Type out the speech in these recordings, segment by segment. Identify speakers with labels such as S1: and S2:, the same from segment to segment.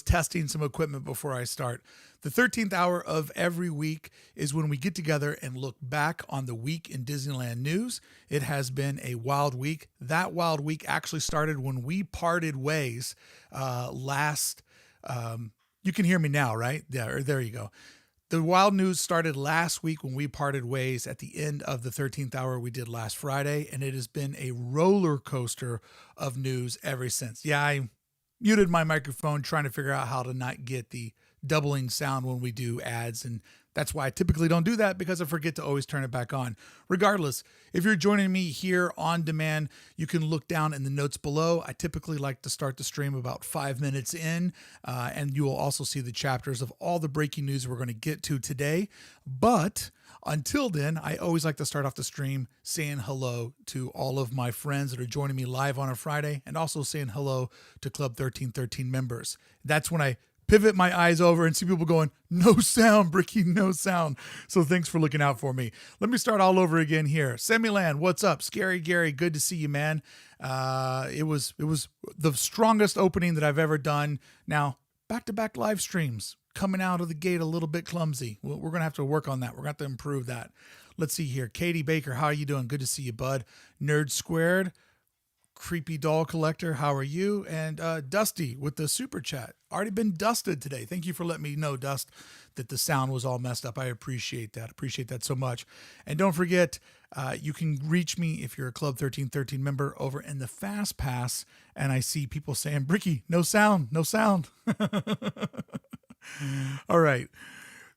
S1: testing some equipment before I start. The 13th hour of every week is when we get together and look back on the week in Disneyland news. It has been a wild week. That wild week actually started when we parted ways last. You can hear me now, right? There you go. The wild news started last week when we parted ways at the end of the 13th hour we did last Friday, and it has been a roller coaster of news ever since. Yeah, I muted my microphone trying to figure out how to not get the doubling sound when we do ads, and that's why I typically don't do that, because I forget to always turn it back on. Regardless, if you're joining me here on demand, you can look down in the notes below. I typically like to start the stream about 5 minutes in, and you will also see the chapters of all the breaking news we're going to get to today. But until then, I always like to start off the stream saying hello to all of my friends that are joining me live on a Friday, and also saying hello to Club 1313 members. That's when I pivot my eyes over and see people going, no sound, Brickey, no sound. So thanks for looking out for me. Let me start all over again here. Semiland, what's up? Scary Gary, good to see you, man. It was the strongest opening that I've ever done. Now, back-to-back live streams, coming out of the gate a little bit clumsy. We're going to have to work on that. We're going to have to improve that. Let's see here. Katie Baker, how are you doing? Good to see you, bud. Nerd Squared, Creepy Doll Collector, how are you? And Dusty with the super chat. Already been dusted today. Thank you for letting me know, Dust, that the sound was all messed up. I appreciate that. Appreciate that so much. And don't forget, you can reach me if you're a Club 1313 member over in the Fast Pass. And I see people saying, Brickey, no sound, no sound. All right.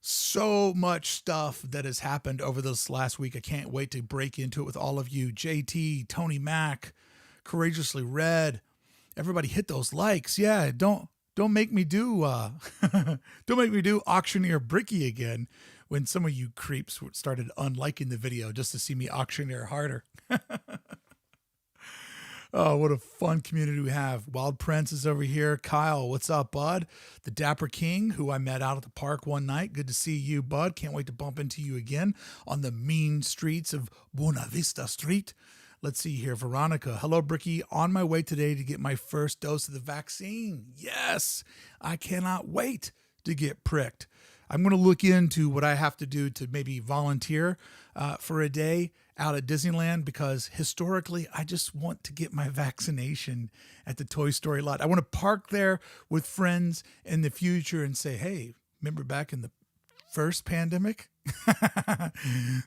S1: So much stuff that has happened over this last week. I can't wait to break into it with all of you. JT, Tony Mack, Courageously Red, everybody hit those likes. Yeah, don't make me do don't make me do Auctioneer Brickey again when some of you creeps started unliking the video just to see me auctioneer harder. Oh, what a fun community we have. Wild Prince is over here. Kyle, what's up, bud? The Dapper King, who I met out at the park one night. Good to see you, bud. Can't wait to bump into you again on the mean streets of Buena Vista Street. Let's see here. Veronica. Hello, Brickey. On my way today to get my first dose of the vaccine. Yes, I cannot wait to get pricked. I'm going to look into what I have to do to maybe volunteer for a day out at Disneyland, because historically, I just want to get my vaccination at the Toy Story lot. I want to park there with friends in the future and say, hey, remember back in the first pandemic?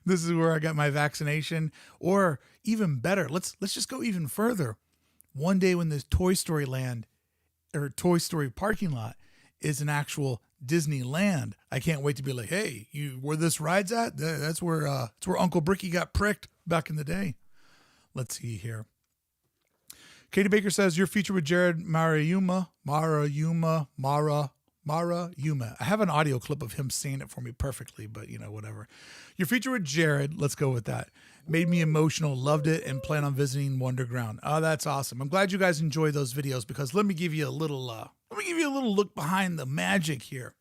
S1: This is where I got my vaccination. Or even better, let's just go even further. One day when this Toy Story land or Toy Story parking lot is an actual Disneyland, I can't wait to be like, hey, you where this ride's at? That's where Uncle Brickey got pricked back in the day. Let's see here. Katie Baker says your feature with Jerrod Maruyama. I have an audio clip of him saying it for me perfectly, but whatever. Your feature with Jerrod, let's go with that. Made me emotional, loved it, and plan on visiting Wonderground. Oh, that's awesome. I'm glad you guys enjoy those videos, because let me give you a little look behind the magic here.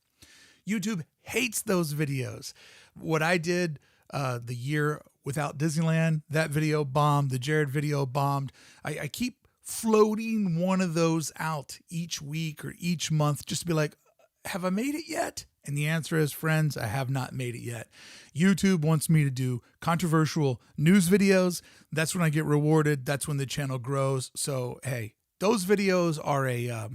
S1: YouTube hates those videos. What I did the year without Disneyland, that video bombed. The Jerrod video bombed. I keep floating one of those out each week or each month just to be like, have I made it yet? And the answer is, friends, I have not made it yet. YouTube wants me to do controversial news videos. That's when I get rewarded. That's when the channel grows. So, hey, those videos are a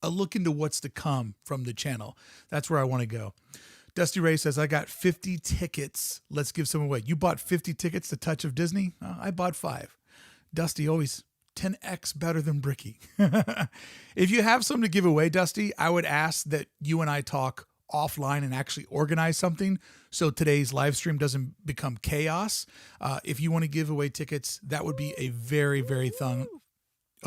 S1: look into what's to come from the channel. That's where I want to go. Dusty Ray says, I got 50 tickets. Let's give some away. You bought 50 tickets to Touch of Disney? I bought 5. Dusty always 10x better than Brickey. If you have some to give away, Dusty, I would ask that you and I talk offline and actually organize something so today's live stream doesn't become chaos. If you want to give away tickets, that would be a very, very fun.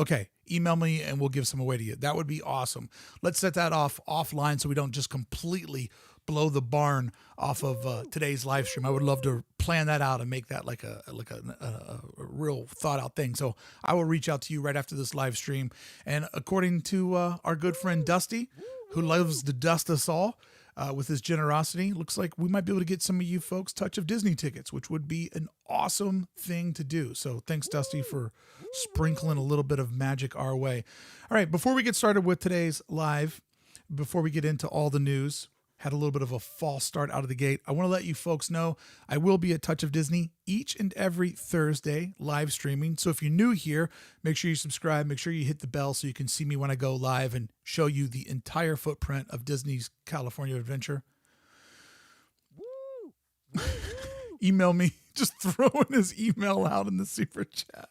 S1: Okay, email me and we'll give some away to you. That would be awesome. Let's set that offline so we don't just completely blow the barn off of today's live stream. I would love to plan that out and make that like a real thought out thing. So I will reach out to you right after this live stream. And according to our good friend Dusty, who loves to dust us all with his generosity, looks like we might be able to get some of you folks Touch of Disney tickets, which would be an awesome thing to do. So thanks, Dusty, for sprinkling a little bit of magic our way. All right, before we get started with today's live, before we get into all the news, had a little bit of a false start out of the gate. I want to let you folks know I will be at Touch of Disney each and every Thursday live streaming. So if you're new here, make sure you subscribe, make sure you hit the bell so you can see me when I go live and show you the entire footprint of Disney's California Adventure.
S2: Woo!
S1: Email me, just throwing his email out in the super chat.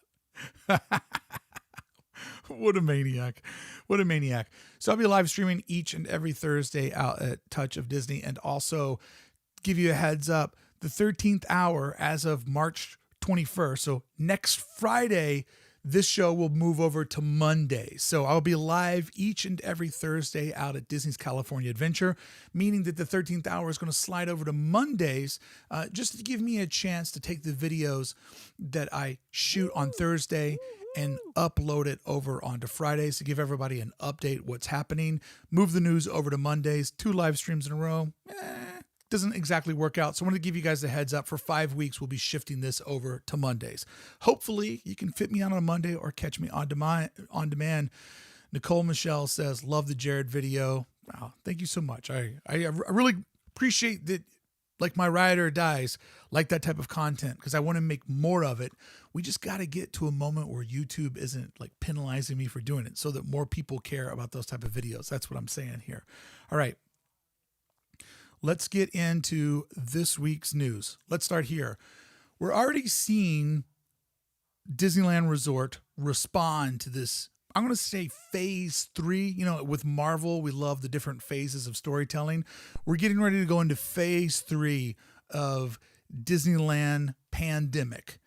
S1: What a maniac. What a maniac. So I'll be live streaming each and every Thursday out at Touch of Disney, and also give you a heads up, the 13th hour as of March 21st. So next Friday, this show will move over to Monday. So I'll be live each and every Thursday out at Disney's California Adventure, meaning that the 13th hour is going to slide over to Mondays, just to give me a chance to take the videos that I shoot on Thursday and upload it over onto Fridays to give everybody an update what's happening. Move the news over to Mondays, 2 live streams in a row. Doesn't exactly work out. So I want to give you guys a heads up. For 5 weeks, we'll be shifting this over to Mondays. Hopefully you can fit me on a Monday or catch me on demand. Nicole Michelle says, love the Jerrod video. Wow, thank you so much. I really appreciate that. Like my ride or dies, like that type of content, because I want to make more of it. We just got to get to a moment where YouTube isn't like penalizing me for doing it, so that more people care about those type of videos. That's what I'm saying here. All right, let's get into this week's news. Let's start here. We're already seeing Disneyland Resort respond to this, I'm going to say phase 3. You know, with Marvel, we love the different phases of storytelling. We're getting ready to go into phase 3 of Disneyland Pandemic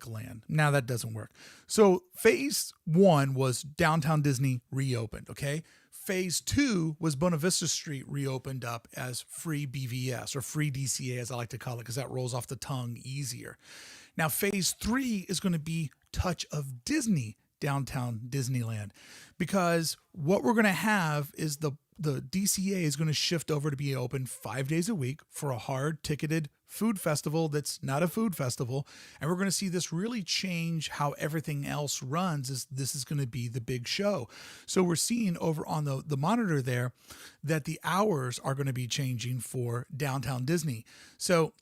S1: Land. Now that doesn't work. So phase 1 was Downtown Disney reopened. Okay. Phase 2 was Buena Vista Street reopened up as free BVS, or free DCA, as I like to call it, because that rolls off the tongue easier. Now phase 3 is going to be Touch of Disney Downtown Disneyland, because what we're going to have is the DCA is going to shift over to be open 5 days a week for a hard ticketed food festival that's not a food festival. And we're going to see this really change how everything else runs, as this is going to be the big show. So we're seeing over on the monitor there that the hours are going to be changing for Downtown Disney. So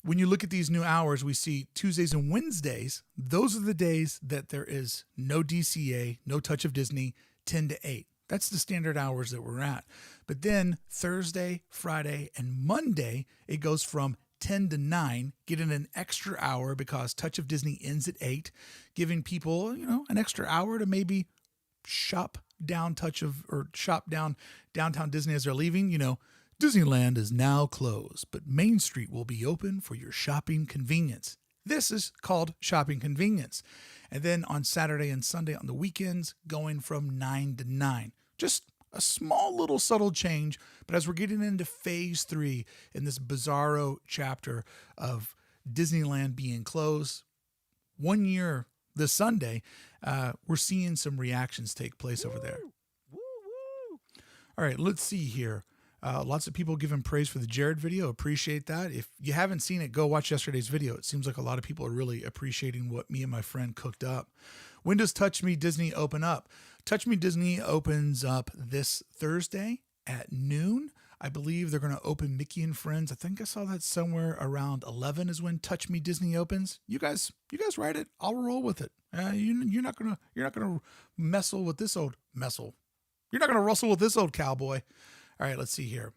S1: when you look at these new hours, we see Tuesdays and Wednesdays. Those are the days that there is no DCA, no Touch of Disney, 10 to 8. That's the standard hours that we're at. But then Thursday, Friday, and Monday, it goes from 10 to 9, getting an extra hour because Touch of Disney ends at 8, giving people, an extra hour to maybe shop down Downtown Disney as they're leaving. Disneyland is now closed, but Main Street will be open for your shopping convenience. This is called shopping convenience. And then on Saturday and Sunday on the weekends, going from 9 to 9. Just a small little subtle change, but as we're getting into phase 3 in this bizarro chapter of Disneyland being closed, 1 year this Sunday, we're seeing some reactions take place over there. All right, let's see here. Lots of people giving praise for the Jerrod video. Appreciate that. If you haven't seen it, go watch yesterday's video. It seems like a lot of people are really appreciating what me and my friend cooked up. When does Touch Me Disney open up? Touch Me Disney opens up this Thursday at noon. I believe they're going to open Mickey and Friends. I think I saw that somewhere around 11 is when Touch Me Disney opens. You guys write it. I'll roll with it. You're not gonna messle with this old messel. You're not gonna rustle with this old cowboy. All right, let's see here.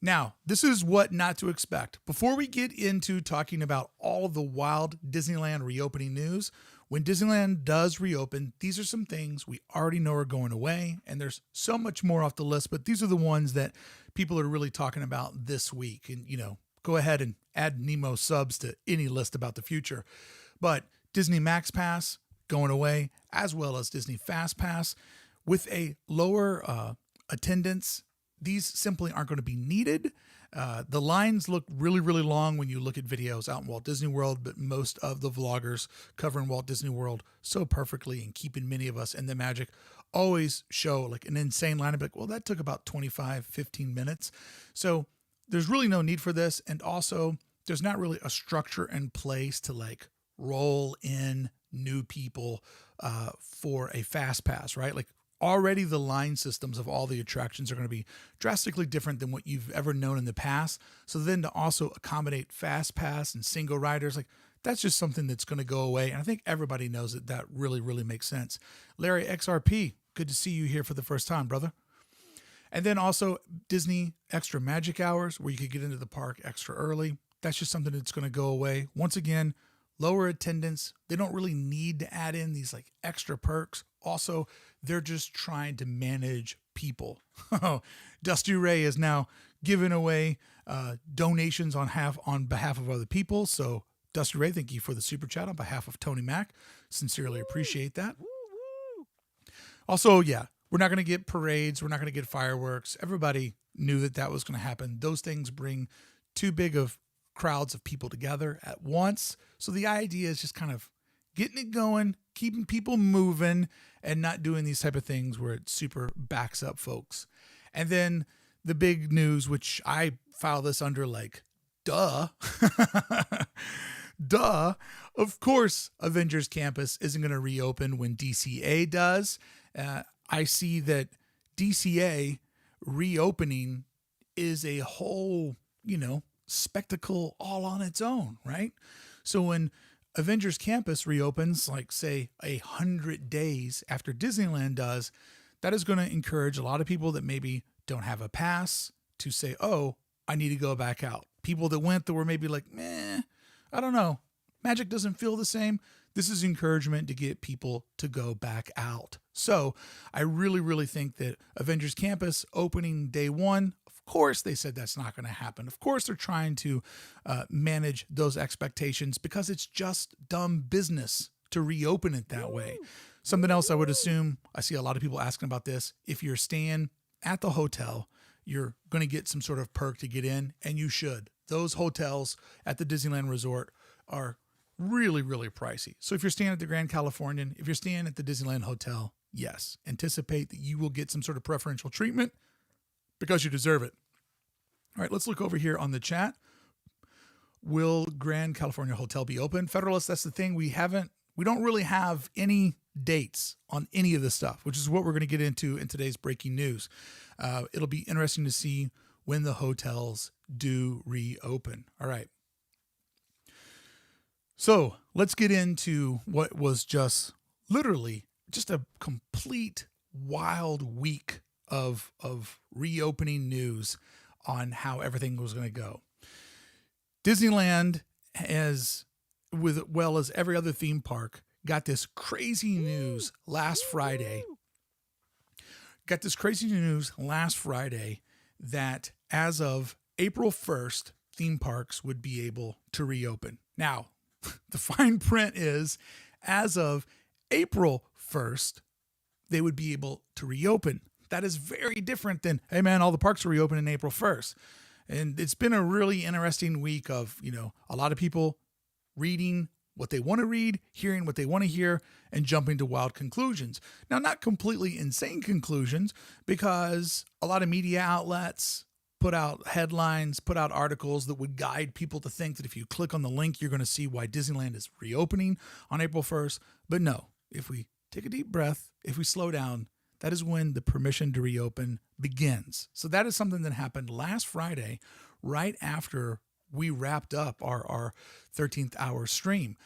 S1: Now, this is what not to expect. Before we get into talking about all of the wild Disneyland reopening news, when Disneyland does reopen, these are some things we already know are going away, and there's so much more off the list, but these are the ones that people are really talking about this week. And, go ahead and add Nemo subs to any list about the future. But Disney Max Pass going away, as well as Disney Fast Pass, with a lower attendance. These simply aren't going to be needed. The lines look really, really long when you look at videos out in Walt Disney World, but most of the vloggers covering Walt Disney World so perfectly and keeping many of us in the magic always show like an insane line. Like, well, that took about 25, 15 minutes. So there's really no need for this. And also there's not really a structure in place to like roll in new people for a fast pass, right? Like already the line systems of all the attractions are going to be drastically different than what you've ever known in the past. So then to also accommodate fast pass and single riders, like that's just something that's going to go away. And I think everybody knows that that really, really makes sense. Larry XRP, good to see you here for the first time, brother. And then also Disney Extra Magic Hours, where you could get into the park extra early. That's just something that's going to go away. Once again, lower attendance. They don't really need to add in these like extra perks. Also, they're just trying to manage people. Dusty Ray is now giving away donations on behalf of other people. So Dusty Ray, thank you for the super chat on behalf of Tony Mac. Sincerely appreciate that. Also, yeah, we're not going to get parades. We're not going to get fireworks. Everybody knew that that was going to happen. Those things bring too big of crowds of people together at once. So the idea is just kind of getting it going, keeping people moving, and not doing these type of things where it super backs up folks. And then the big news, which I file this under like, duh. Duh. Of course, Avengers Campus isn't going to reopen when DCA does. I see that DCA reopening is a whole, spectacle all on its own, right? So when Avengers Campus reopens, like say 100 days after Disneyland does, that is going to encourage a lot of people that maybe don't have a pass to say, oh, I need to go back out. People that went that were maybe like, I don't know, magic doesn't feel the same. This is encouragement to get people to go back out. So I really, really think that Avengers Campus opening day one, of course they said that's not going to happen. Of course they're trying to manage those expectations because it's just dumb business to reopen it that way. Something else I would assume, I see a lot of people asking about this, if you're staying at the hotel, you're going to get some sort of perk to get in, and you should. Those hotels at the Disneyland Resort are really, really pricey. So if you're staying at the Grand Californian, if you're staying at the Disneyland Hotel, yes, anticipate that you will get some sort of preferential treatment because you deserve it. All right, let's look over here on the chat. Will Grand California Hotel be open? Federalists, that's the thing. We don't really have any dates on any of this stuff, which is what we're going to get into in today's breaking news. It'll be interesting to see when the hotels do reopen. All right. So let's get into what was just literally just a complete wild week of reopening news on how everything was going to go. Disneyland, as well as every other theme park, got this crazy news last Friday. That as of April 1st, theme parks would be able to reopen. Now, the fine print is as of April 1st, they would be able to reopen. That is very different than, hey man, all the parks are reopening April 1st. And it's been a really interesting week of, a lot of people reading what they want to read, hearing what they want to hear, and jumping to wild conclusions. Now, not completely insane conclusions, because a lot of media outlets put out headlines, put out articles that would guide people to think that if you click on the link, you're going to see why Disneyland is reopening on April 1st. But no, if we take a deep breath, if we slow down, that is when the permission to reopen begins. So that is something that happened last Friday, right after we wrapped up our 13th hour stream.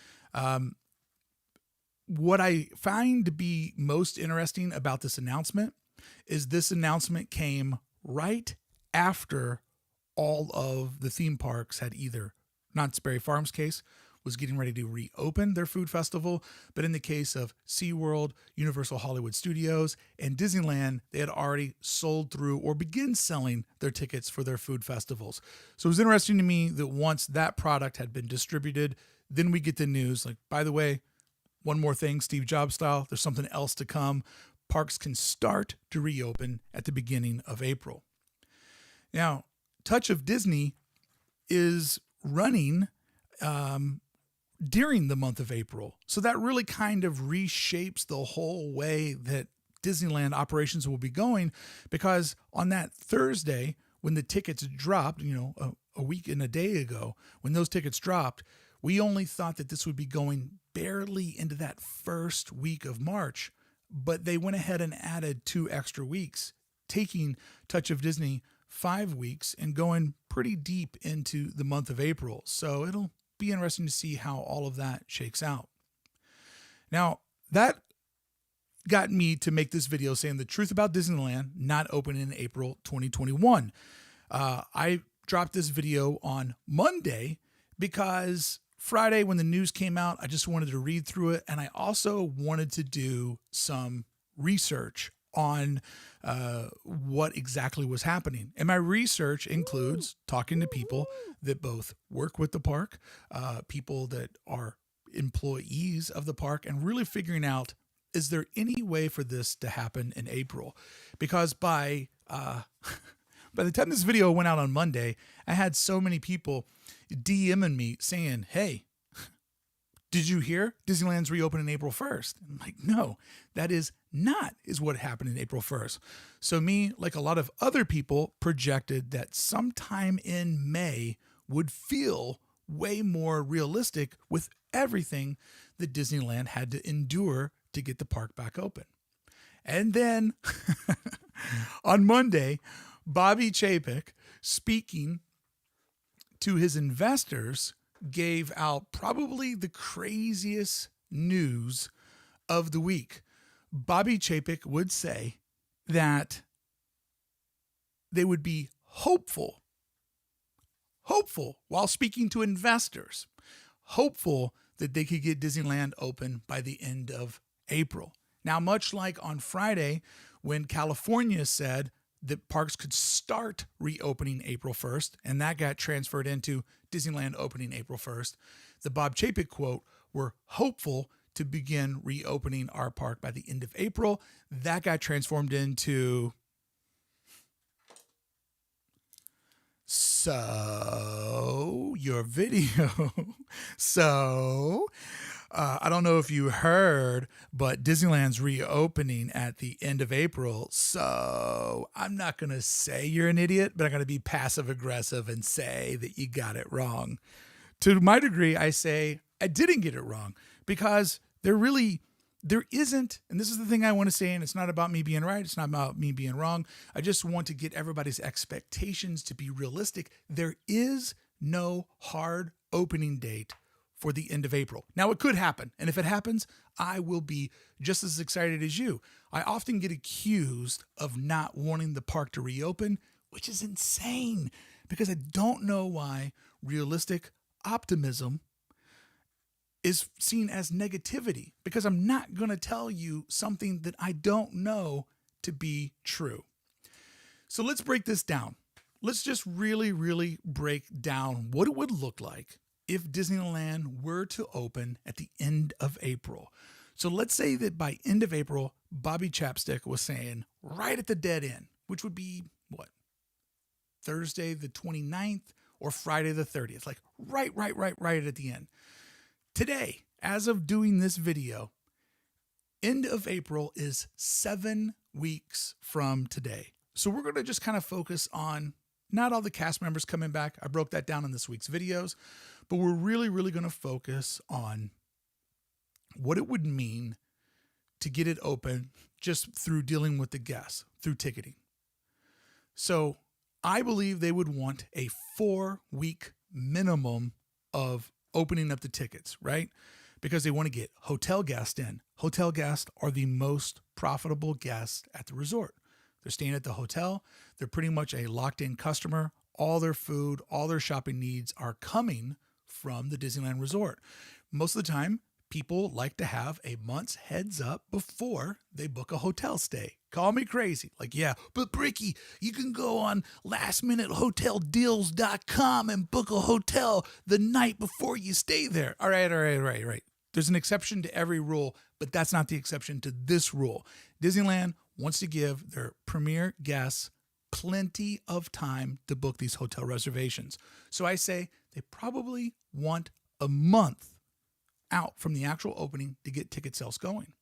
S1: What I find to be most interesting about this announcement is this announcement came right after all of the theme parks had either, Knott's Berry Farm's case, was getting ready to reopen their food festival. But in the case of SeaWorld, Universal Hollywood Studios, and Disneyland, they had already sold through or begin selling their tickets for their food festivals. So it was interesting to me that once that product had been distributed, then we get the news like, by the way, one more thing, Steve Jobs style, there's something else to come. Parks can start to reopen at the beginning of April. Now, Touch of Disney is running during the month of April. So that really kind of reshapes the whole way that Disneyland operations will be going, because on that Thursday, when the tickets dropped, a week and a day ago, when those tickets dropped, we only thought that this would be going barely into that first week of March. but they went ahead and added 2 extra weeks, taking Touch of Disney 5 weeks and going pretty deep into the month of April. So it'll be interesting to see how all of that shakes out. Now, that got me to make this video saying the truth about Disneyland not opening in April 2021. I dropped this video on Monday because Friday when the news came out, I just wanted to read through it. And I also wanted to do some research on what exactly was happening. And my research includes talking to people that both work with the park, people that are employees of the park, and really figuring out, is there any way for this to happen in April? Because by the time this video went out on Monday, I had so many people DMing me saying, hey, did you hear Disneyland's reopening April 1st? I'm like, no, that is what happened in April 1st. So me, like a lot of other people, projected that sometime in May would feel way more realistic with everything that Disneyland had to endure to get the park back open. And then on Monday, Bobby Chapek, speaking to his investors, gave out probably the craziest news of the week. Bobby Chapek would say that they would be hopeful while speaking to investors, hopeful that they could get Disneyland open by the end of April. Now, much like on Friday, when California said that parks could start reopening April 1st, and that got transferred into Disneyland opening April 1st, the Bob Chapek quote, "We're hopeful to begin reopening our park by the end of April." That got transformed into, so your video. I don't know if you heard, but Disneyland's reopening at the end of April. So I'm not going to say you're an idiot, but I'm going to be passive aggressive and say that you got it wrong. To my degree, I say I didn't get it wrong, because there isn't, and this is the thing I want to say, and it's not about me being right, it's not about me being wrong. I just want to get everybody's expectations to be realistic. There is no hard opening date for the end of April. Now, it could happen, and if it happens, I will be just as excited as you. I often get accused of not wanting the park to reopen, which is insane, because I don't know why realistic optimism is seen as negativity, because I'm not going to tell you something that I don't know to be true. So let's break this down. Let's just really, really break down what it would look like if Disneyland were to open at the end of April. So let's say that by end of April, Bobby Chapstick was saying right at the dead end, which would be what? Thursday the 29th or Friday the 30th, like right at the end. Today, as of doing this video, end of April is 7 weeks from today. So we're going to just kind of focus on not all the cast members coming back. I broke that down in this week's videos, but we're really, really going to focus on what it would mean to get it open just through dealing with the guests, through ticketing. So I believe they would want a 4-week minimum of opening up the tickets, right? Because they want to get hotel guests in. Hotel guests are the most profitable guests at the resort. They're staying at the hotel. They're pretty much a locked-in customer. All their food, all their shopping needs are coming from the Disneyland Resort. Most of the time, people like to have a month's heads up before they book a hotel stay. Call me crazy. Like, yeah, but Brickey, you can go on lastminutehoteldeals.com and book a hotel the night before you stay there. All right. There's an exception to every rule, but that's not the exception to this rule. Disneyland wants to give their premier guests plenty of time to book these hotel reservations. So I say they probably want a month out from the actual opening to get ticket sales going,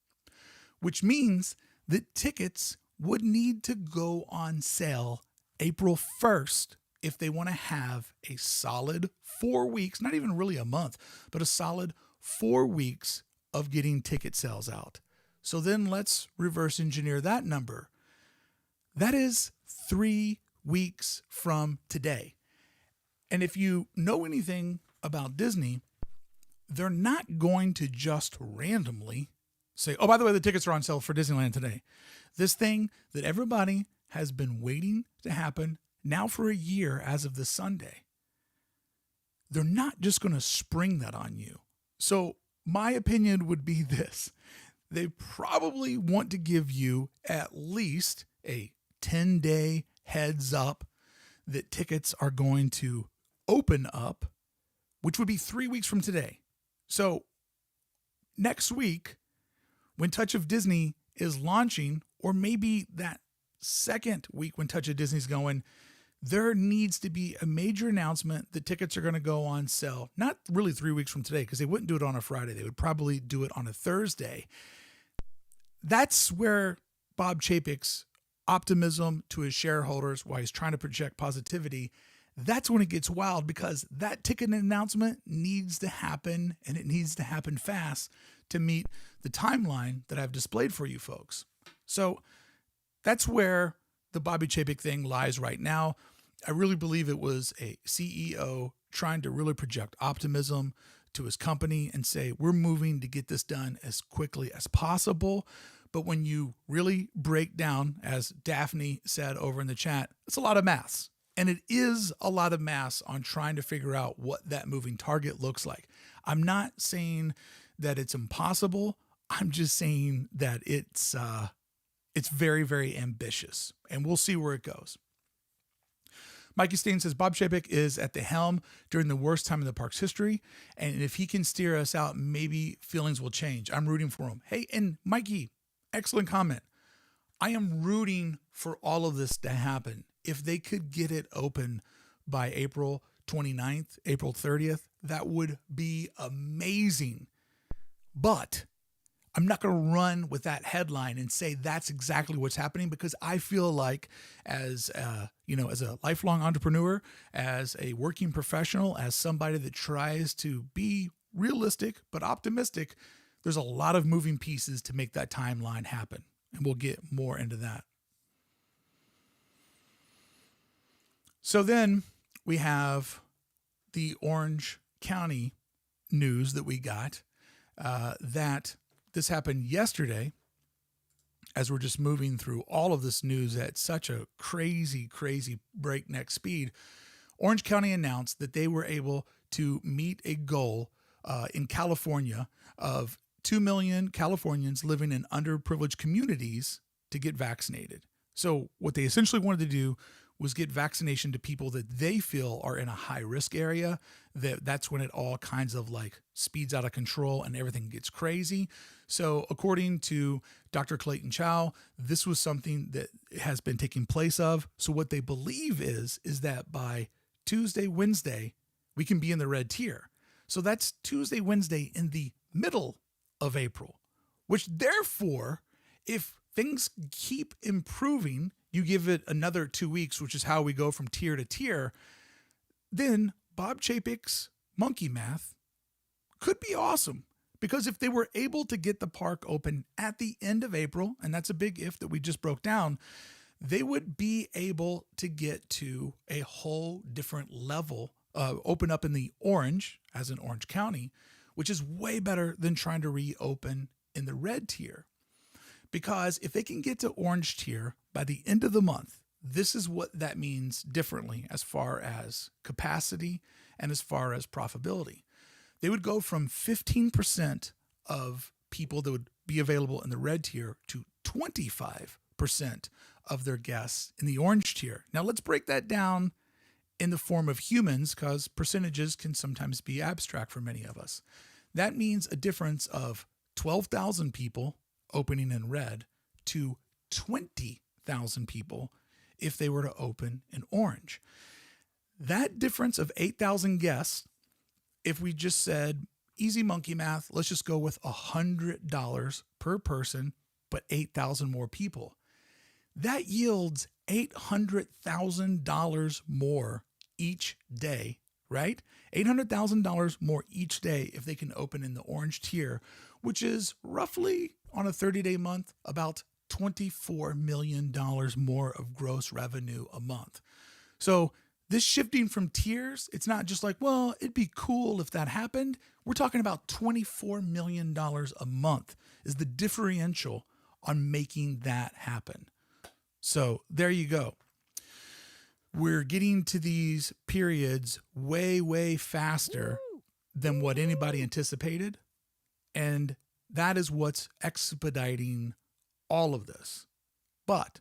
S1: which means that tickets would need to go on sale April 1st if they want to have a solid 4 weeks, not even really a month, but a solid 4 weeks of getting ticket sales out. So then let's reverse engineer that number. That is 3 weeks from today. And if you know anything about Disney, they're not going to just randomly say, oh, by the way, the tickets are on sale for Disneyland today. This thing that everybody has been waiting to happen now for a year as of this Sunday, they're not just going to spring that on you. So my opinion would be this. They probably want to give you at least a 10-day heads up that tickets are going to open up, which would be 3 weeks from today. So next week, when Touch of Disney is launching, or maybe that second week when Touch of Disney's going, there needs to be a major announcement that tickets are going to go on sale. Not really 3 weeks from today, because they wouldn't do it on a Friday. They would probably do it on a Thursday. That's where Bob Chapek's optimism to his shareholders, while he's trying to project positivity, that's when it gets wild, because that ticket announcement needs to happen, and it needs to happen fast to meet the timeline that I've displayed for you folks. So that's where the Bobby Chapek thing lies right now. I really believe it was a CEO trying to really project optimism to his company and say, we're moving to get this done as quickly as possible. But when you really break down, as Daphne said over in the chat, it's a lot of maths. And it is a lot of maths on trying to figure out what that moving target looks like. I'm not saying that it's impossible. I'm just saying that it's very, very ambitious. And we'll see where it goes. Mikey Steen says, Bob Chapek is at the helm during the worst time in the park's history. And if he can steer us out, maybe feelings will change. I'm rooting for him. Hey, and Mikey, excellent comment. I am rooting for all of this to happen. If they could get it open by April 29th, April 30th, that would be amazing. But I'm not going to run with that headline and say that's exactly what's happening, because I feel like as a lifelong entrepreneur, as a working professional, as somebody that tries to be realistic but optimistic, there's a lot of moving pieces to make that timeline happen. And we'll get more into that. So then we have the Orange County news that we got, that this happened yesterday, as we're just moving through all of this news at such a crazy, crazy breakneck speed. Orange County announced that they were able to meet a goal in California of 2 million Californians living in underprivileged communities to get vaccinated. So what they essentially wanted to do was get vaccination to people that they feel are in a high risk area. That's when it all kinds of like speeds out of control and everything gets crazy. So according to Dr. Clayton Chow, this was something that has been taking place of. So what they believe is that by Tuesday, Wednesday, we can be in the red tier. So that's Tuesday, Wednesday in the middle of April, which therefore, if things keep improving, you give it another 2 weeks, which is how we go from tier to tier, then Bob Chapek's monkey math could be awesome. Because if they were able to get the park open at the end of April, and that's a big if that we just broke down, they would be able to get to a whole different level, open up in the orange, as in Orange County, which is way better than trying to reopen in the red tier. Because if they can get to orange tier by the end of the month, this is what that means differently as far as capacity and as far as profitability. They would go from 15% of people that would be available in the red tier to 25% of their guests in the orange tier. Now let's break that down in the form of humans, because percentages can sometimes be abstract for many of us. That means a difference of 12,000 people opening in red to 20,000 people if they were to open in orange. That difference of 8,000 guests, if we just said easy monkey math, let's just go with $100 per person, but 8,000 more people. That yields $800,000 more each day, right? $800,000 more each day if they can open in the orange tier, which is roughly on a 30-day month, about $24 million more of gross revenue a month. So this shifting from tiers, it's not just like, well, it'd be cool if that happened. We're talking about $24 million a month is the differential on making that happen. So there you go. We're getting to these periods way, way faster than what anybody anticipated. And that is what's expediting all of this. But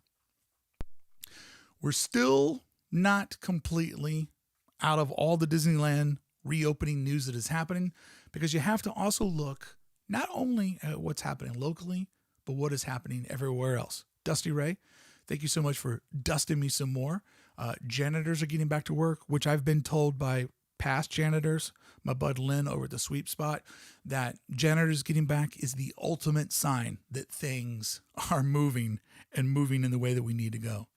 S1: we're still not completely out of all the Disneyland reopening news that is happening, because you have to also look not only at what's happening locally, but what is happening everywhere else. Dusty Ray, thank you so much for dusting me some more. Janitors are getting back to work, which I've been told by past janitors, my bud Lynn over at the Sweep Spot, that janitors getting back is the ultimate sign that things are moving and moving in the way that we need to go.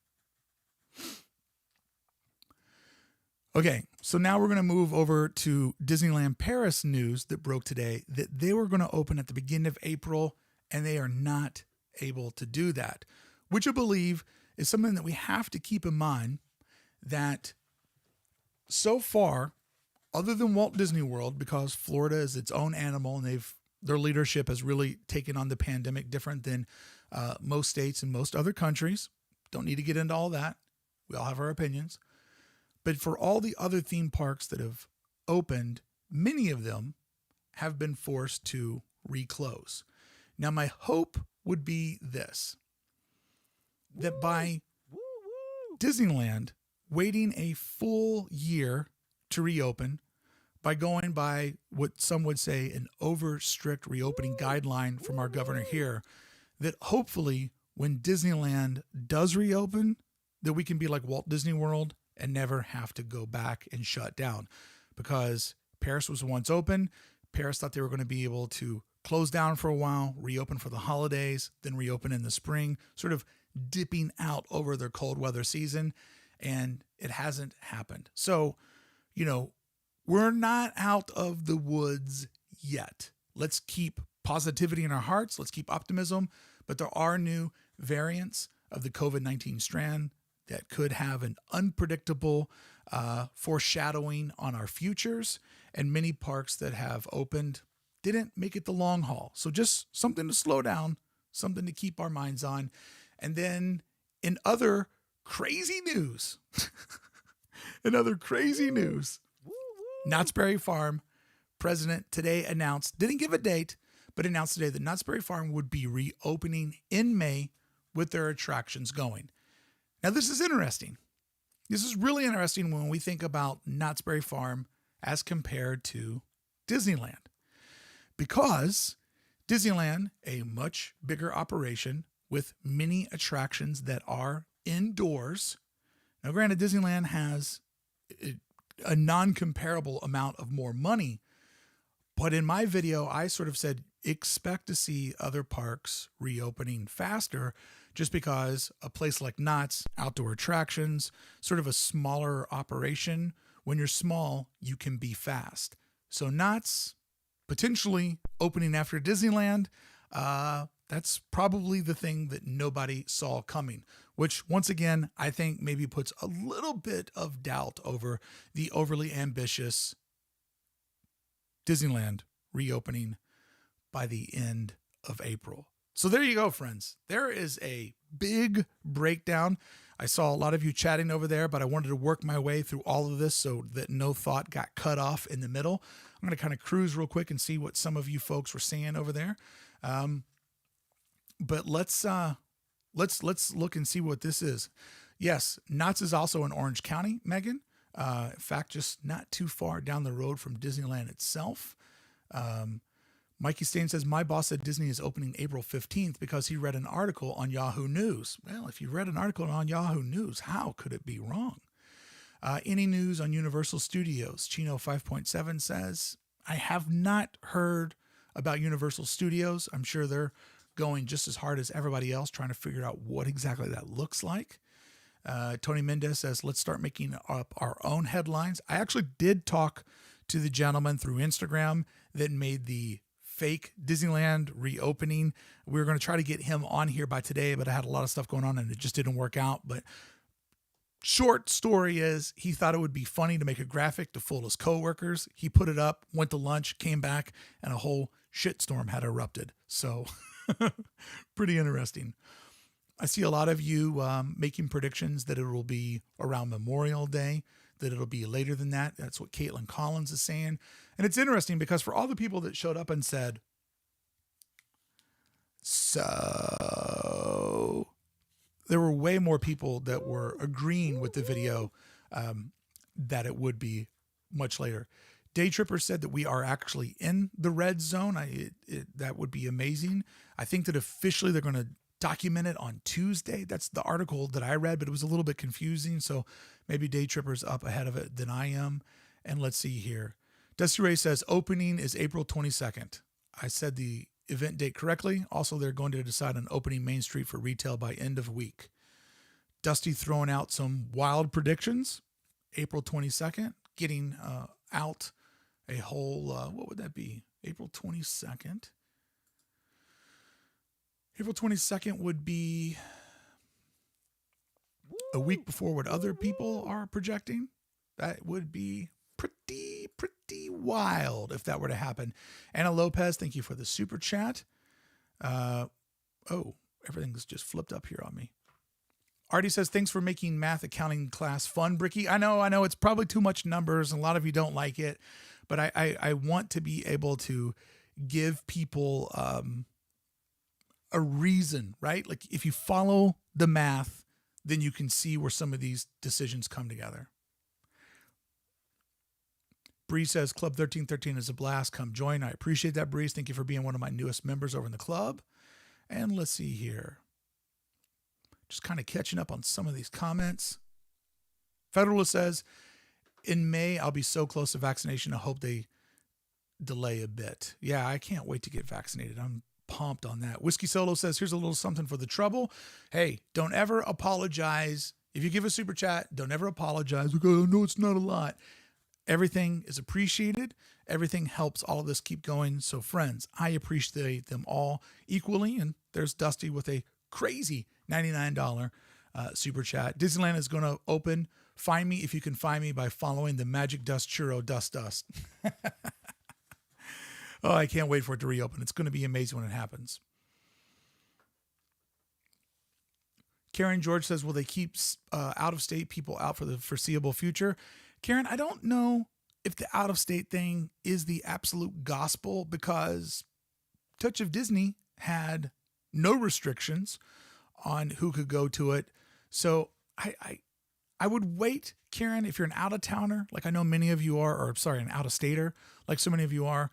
S1: Okay, so now we're going to move over to Disneyland Paris news that broke today that they were going to open at the beginning of April, and they are not able to do that, which I believe is something that we have to keep in mind, that so far, other than Walt Disney World, because Florida is its own animal and their leadership has really taken on the pandemic different than most states and most other countries. Don't need to get into all that. We all have our opinions. But for all the other theme parks that have opened, many of them have been forced to reclose. Now, my hope would be this, that by Disneyland waiting a full year to reopen, by going by what some would say an over strict reopening guideline from our governor here, that hopefully when Disneyland does reopen, that we can be like Walt Disney World and never have to go back and shut down. Because Paris was once open. Paris thought they were going to be able to close down for a while, reopen for the holidays, then reopen in the spring, sort of dipping out over their cold weather season. And it hasn't happened. So, we're not out of the woods yet. Let's keep positivity in our hearts. Let's keep optimism. But there are new variants of the COVID-19 strand that could have an unpredictable foreshadowing on our futures. And many parks that have opened didn't make it the long haul. So just something to slow down, something to keep our minds on. And then in other crazy news, Knott's Berry Farm president today announced, didn't give a date, but announced today that Knott's Berry Farm would be reopening in May with their attractions going. Now, this is interesting. This is really interesting when we think about Knott's Berry Farm as compared to Disneyland, because Disneyland, a much bigger operation with many attractions that are indoors. Now, granted, Disneyland has a non-comparable amount of more money, but in my video, I sort of said, expect to see other parks reopening faster, just because a place like Knott's, outdoor attractions, sort of a smaller operation. When you're small, you can be fast. So Knott's potentially opening after Disneyland, that's probably the thing that nobody saw coming, which once again, I think maybe puts a little bit of doubt over the overly ambitious Disneyland reopening by the end of April. So there you go, friends. There is a big breakdown. I saw a lot of you chatting over there, but I wanted to work my way through all of this so that no thought got cut off in the middle. I'm going to kind of cruise real quick and see what some of you folks were saying over there. But let's look and see what this is. Yes, Knott's is also in Orange County, Megan. In fact, just not too far down the road from Disneyland itself. Mikey Stain says, my boss said Disney is opening April 15th because he read an article on Yahoo News. Well, if you read an article on Yahoo News, how could it be wrong? Any news on Universal Studios? Chino 5.7 says, I have not heard about Universal Studios. I'm sure they're going just as hard as everybody else trying to figure out what exactly that looks like. Tony Mendez says, let's start making up our own headlines. I actually did talk to the gentleman through Instagram that made the fake Disneyland Reopening. We were going to try to get him on here by today, but I had a lot of stuff going on and it just didn't work out. But short story is he thought it would be funny to make a graphic to fool his coworkers. He put it up, went to lunch, came back, and a whole shitstorm had erupted. So pretty interesting. I see a lot of you making predictions that it will be around Memorial Day, that it'll be later than that. That's what Caitlin Collins is saying. And it's interesting because for all the people that showed up and said, so there were way more people that were agreeing with the video that it would be much later. Day Tripper said that we are actually in the red zone. That would be amazing. I think that officially they're going to document it on Tuesday. That's the article that I read, but it was a little bit confusing. So maybe Day Tripper's up ahead of it than I am. And let's see here. Dusty Ray says opening is April 22nd. I said the event date correctly. Also, they're going to decide on opening Main Street for retail by end of week. Dusty throwing out some wild predictions. April 22nd, getting out a whole, what would that be? April 22nd. April 22nd would be a week before what other people are projecting. That would be pretty wild if that were to happen. Anna Lopez, thank you for the super chat. Everything's just flipped up here on me. Artie says, thanks for making math accounting class fun, Brickey. I know it's probably too much numbers and a lot of you don't like it, but I want to be able to give people a reason, right? Like if you follow the math, then you can see where some of these decisions come together. Bree says, Club 1313 is a blast. Come join. I appreciate that, Bree. Thank you for being one of my newest members over in the club. And let's see here. Just kind of catching up on some of these comments. Federalist says, in May, I'll be so close to vaccination. I hope they delay a bit. Yeah, I can't wait to get vaccinated. I'm pumped on that. Whiskey Solo says, here's a little something for the trouble. Hey, don't ever apologize. If you give a super chat, don't ever apologize. Like, oh, no, it's not a lot. Everything is appreciated. Everything helps all of this keep going. So friends, I appreciate them all equally. And there's Dusty with a crazy $99 super chat. Disneyland is going to open. Find me if you can find me by following the Magic Dust Churro Dust. Oh, I can't wait for it to reopen. It's going to be amazing when it happens. Karen George says, will they keep out-of-state people out for the foreseeable future? Karen, I don't know if the out-of-state thing is the absolute gospel because Touch of Disney had no restrictions on who could go to it. So I would wait, Karen, if you're an out-of-towner, like I know many of you are, or sorry, an out-of-stater, like so many of you are,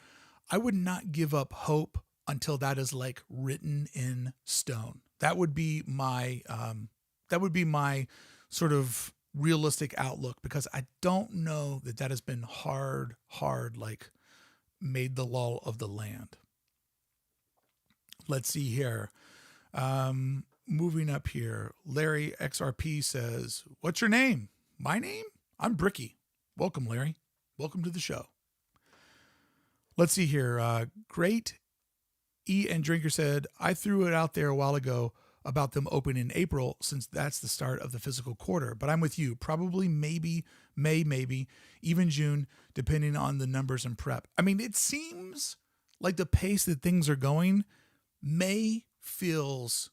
S1: I would not give up hope until that is like written in stone. That would be my sort of realistic outlook because I don't know that has been hard, like made the law of the land. Let's see here. Moving up here, Larry XRP says, what's your name? My name? I'm Brickey. Welcome, Larry. Welcome to the show. Let's see here. Great E and Drinker said, I threw it out there a while ago about them opening in April since that's the start of the physical quarter. But I'm with you. Probably maybe May, maybe even June, depending on the numbers and prep. I mean, it seems like the pace that things are going, May feels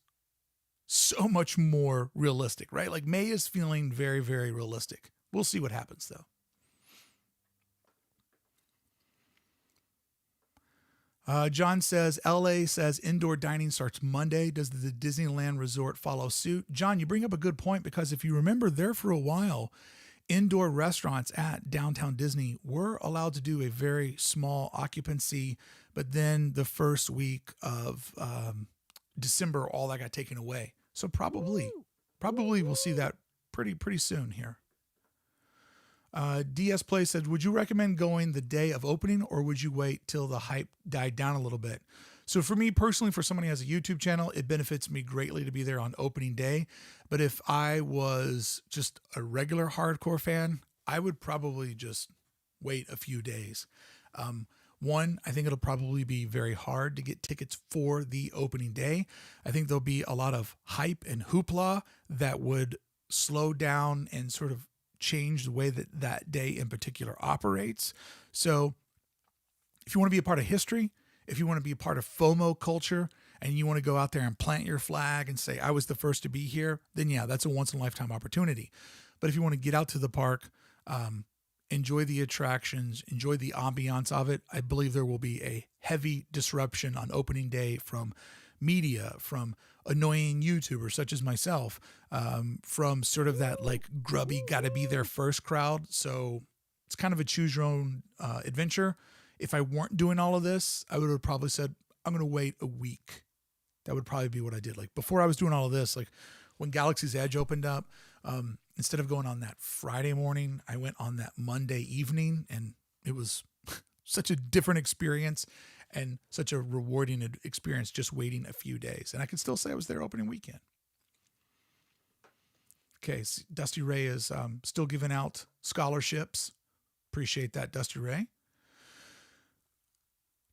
S1: so much more realistic, right? Like May is feeling very, very realistic. We'll see what happens though. John says, LA says indoor dining starts Monday. Does the Disneyland Resort follow suit? John, you bring up a good point because if you remember there for a while, indoor restaurants at downtown Disney were allowed to do a very small occupancy, but then the first week of December, all that got taken away. So probably we'll see that pretty soon here. DS Play said, would you recommend going the day of opening or would you wait till the hype died down a little bit? So for me personally, for somebody who has a YouTube channel, it benefits me greatly to be there on opening day. But if I was just a regular hardcore fan, I would probably just wait a few days. One, I think it'll probably be very hard to get tickets for the opening day. I think there'll be a lot of hype and hoopla that would slow down and sort of change the way that that day in particular operates. So if you want to be a part of history, if you want to be a part of FOMO culture, and you want to go out there and plant your flag and say, I was the first to be here, then yeah, that's a once in a lifetime opportunity. But if you want to get out to the park, enjoy the attractions, enjoy the ambiance of it, I believe there will be a heavy disruption on opening day from media, from annoying YouTubers such as myself, from sort of that like grubby, gotta be there first crowd. So it's kind of a choose your own adventure. If I weren't doing all of this, I would have probably said, I'm going to wait a week. That would probably be what I did. Like before I was doing all of this, like when Galaxy's Edge opened up, instead of going on that Friday morning, I went on that Monday evening, and it was such a different experience and such a rewarding experience just waiting a few days. And I can still say I was there opening weekend. Okay, so Dusty Ray is still giving out scholarships. Appreciate that, Dusty Ray.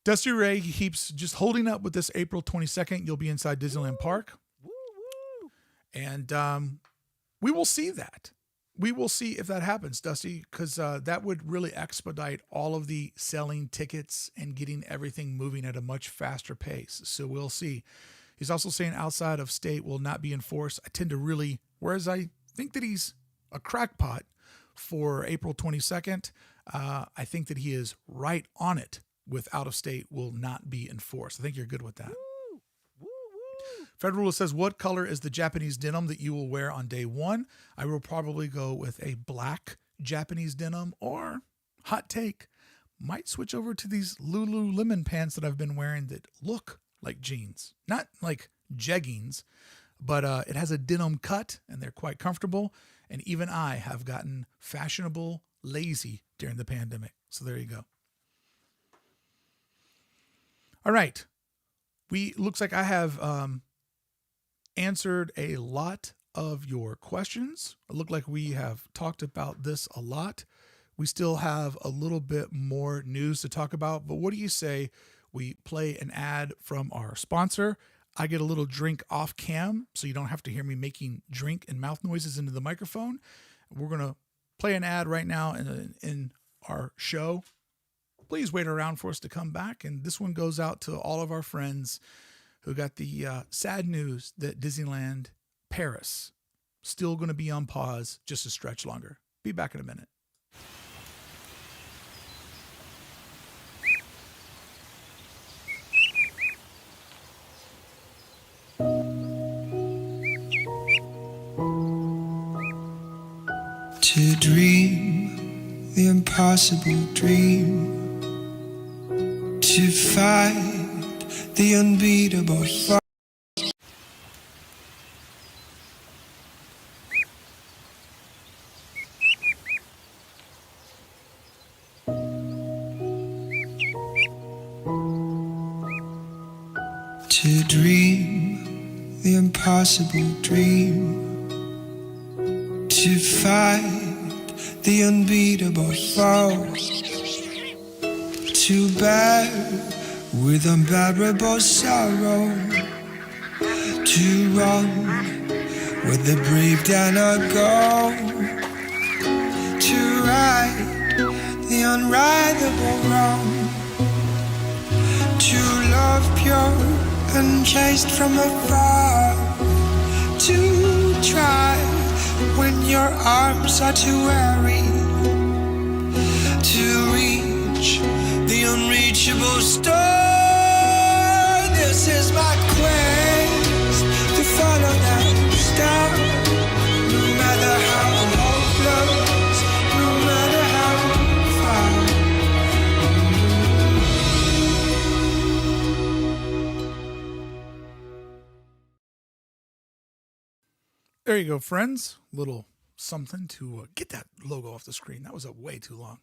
S1: Dusty Ray, he keeps just holding up with this April 22nd. You'll be inside Disneyland Park. And we will see that. We will see if that happens, Dusty, because that would really expedite all of the selling tickets and getting everything moving at a much faster pace. So we'll see. He's also saying outside of state will not be enforced. I tend to really, whereas I think that he's a crackpot for April 22nd, I think that he is right on it with out of state will not be enforced. I think you're good with that. Federal says, what color is the Japanese denim that you will wear on day one? I will probably go with a black Japanese denim, or hot take, might switch over to these Lululemon pants that I've been wearing that look like jeans, not like jeggings, but it has a denim cut and they're quite comfortable. And even I have gotten fashionable lazy during the pandemic. So there you go. All right. Looks like I have answered a lot of your questions. It looked like we have talked about this a lot. We still have a little bit more news to talk about, but what do you say we play an ad from our sponsor? I get a little drink off cam, so you don't have to hear me making drink and mouth noises into the microphone. We're going to play an ad right now in our show. Please wait around for us to come back. And this one goes out to all of our friends who got the sad news that Disneyland Paris still going to be on pause just a stretch longer. Be back in a minute.
S2: To dream the impossible dream, to fight the unbeatable fight. To dream the impossible dream, to fight the unbeatable foe, to bear with unbearable sorrow, to run with the brave dare not go, to right the unrightable wrong, to love pure and chased from afar, to try when your arms are too weary, to reach the unreachable star. This is my quest, to follow that star, no matter how hopeless, no matter how far.
S1: There you go, friends. Little something to get that logo off the screen. That was way too long.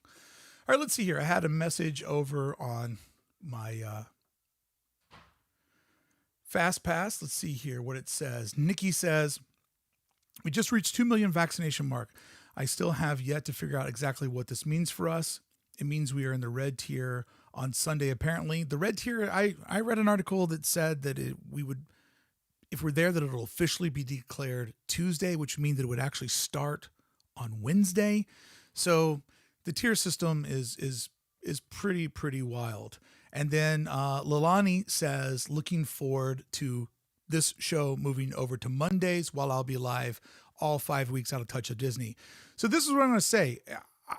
S1: All right, let's see here. I had a message over on my Fast Pass. Let's see here what it says. Nikki says, we just reached 2 million vaccination mark. I still have yet to figure out exactly what this means for us. It means we are in the red tier on Sunday. Apparently, the red tier. I read an article that said that if we're there, that it'll officially be declared Tuesday, which means that it would actually start on Wednesday. So the tier system is pretty wild. And then Lalani says, looking forward to this show moving over to Mondays while I'll be live all 5 weeks out of touch of Disney. So this is what I'm going to say.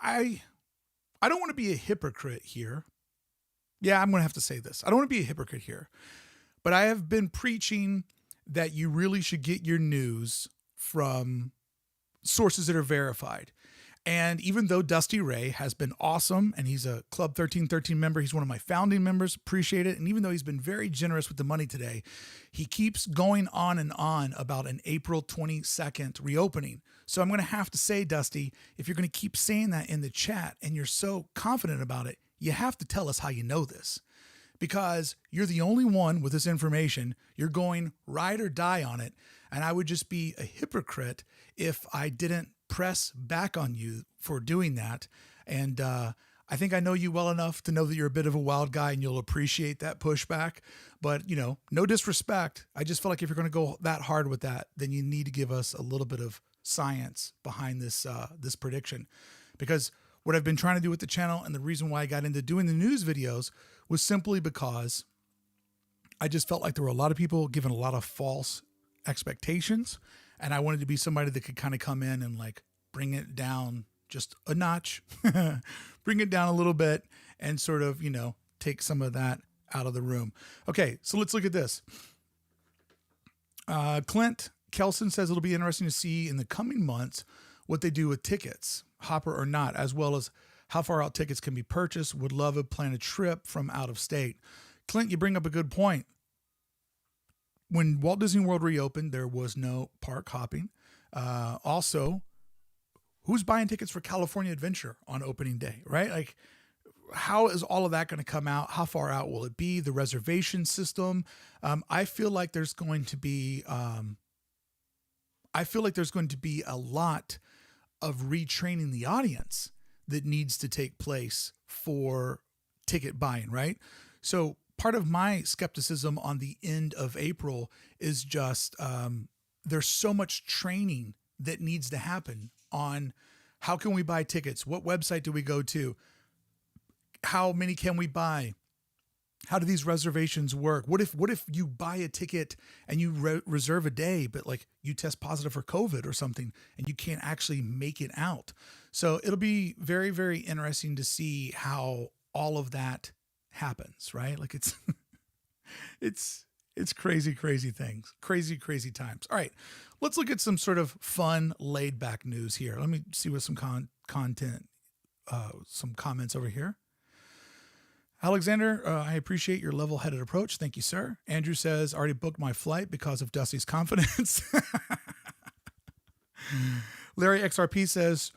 S1: I don't want to be a hypocrite here. Yeah, I'm going to have to say this. I don't want to be a hypocrite here. But I have been preaching that you really should get your news from sources that are verified. And even though Dusty Ray has been awesome, and he's a Club 1313 member, he's one of my founding members, appreciate it. And even though he's been very generous with the money today, he keeps going on and on about an April 22nd reopening. So I'm going to have to say, Dusty, if you're going to keep saying that in the chat and you're so confident about it, you have to tell us how you know this. Because you're the only one with this information. You're going ride or die on it. And I would just be a hypocrite if I didn't press back on you for doing that. And I think I know you well enough to know that you're a bit of a wild guy and you'll appreciate that pushback. But, you know, no disrespect. I just feel like if you're going to go that hard with that, then you need to give us a little bit of science behind this this prediction. Because what I've been trying to do with the channel, and the reason why I got into doing the news videos, was simply because I just felt like there were a lot of people giving a lot of false expectations. And I wanted to be somebody that could kind of come in and like bring it down just a notch, bring it down a little bit, and sort of, you know, take some of that out of the room. Okay, so let's look at this. Clint Kelson says it'll be interesting to see in the coming months what they do with tickets, hopper or not, as well as how far out tickets can be purchased. Would love to plan a trip from out of state. Clint, you bring up a good point. When Walt Disney World reopened, there was no park hopping. Also, who's buying tickets for California Adventure on opening day, right? Like, how is all of that going to come out? How far out will it be? The reservation system. I feel like there's going to be, a lot of retraining the audience that needs to take place for ticket buying, right? So part of my skepticism on the end of April is just there's so much training that needs to happen on how can we buy tickets? What website do we go to? How many can we buy? How do these reservations work? What if you buy a ticket and you reserve a day, but like you test positive for COVID or something and you can't actually make it out? So it'll be very, very interesting to see how all of that happens, right? Like it's crazy, crazy things, crazy, crazy times. All right, let's look at some sort of fun, laid back news here. Let me see what some content, some comments over here. Alexander, I appreciate your level-headed approach. Thank you, sir. Andrew says, already booked my flight because of Dusty's confidence. Larry XRP says,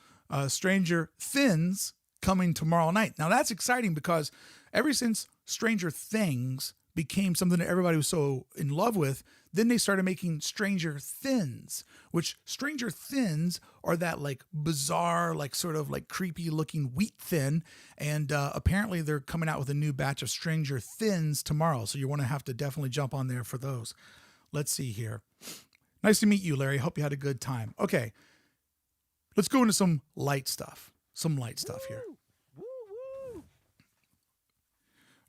S1: Stranger Things coming tomorrow night. Now that's exciting because ever since Stranger Things became something that everybody was so in love with, then they started making Stranger Thins, which Stranger Thins are that like bizarre, like sort of like creepy looking wheat thin. And apparently they're coming out with a new batch of Stranger Thins tomorrow. So you want to have to definitely jump on there for those. Let's see here. Nice to meet you, Larry. Hope you had a good time. Okay. Let's go into some light stuff. Some light stuff here.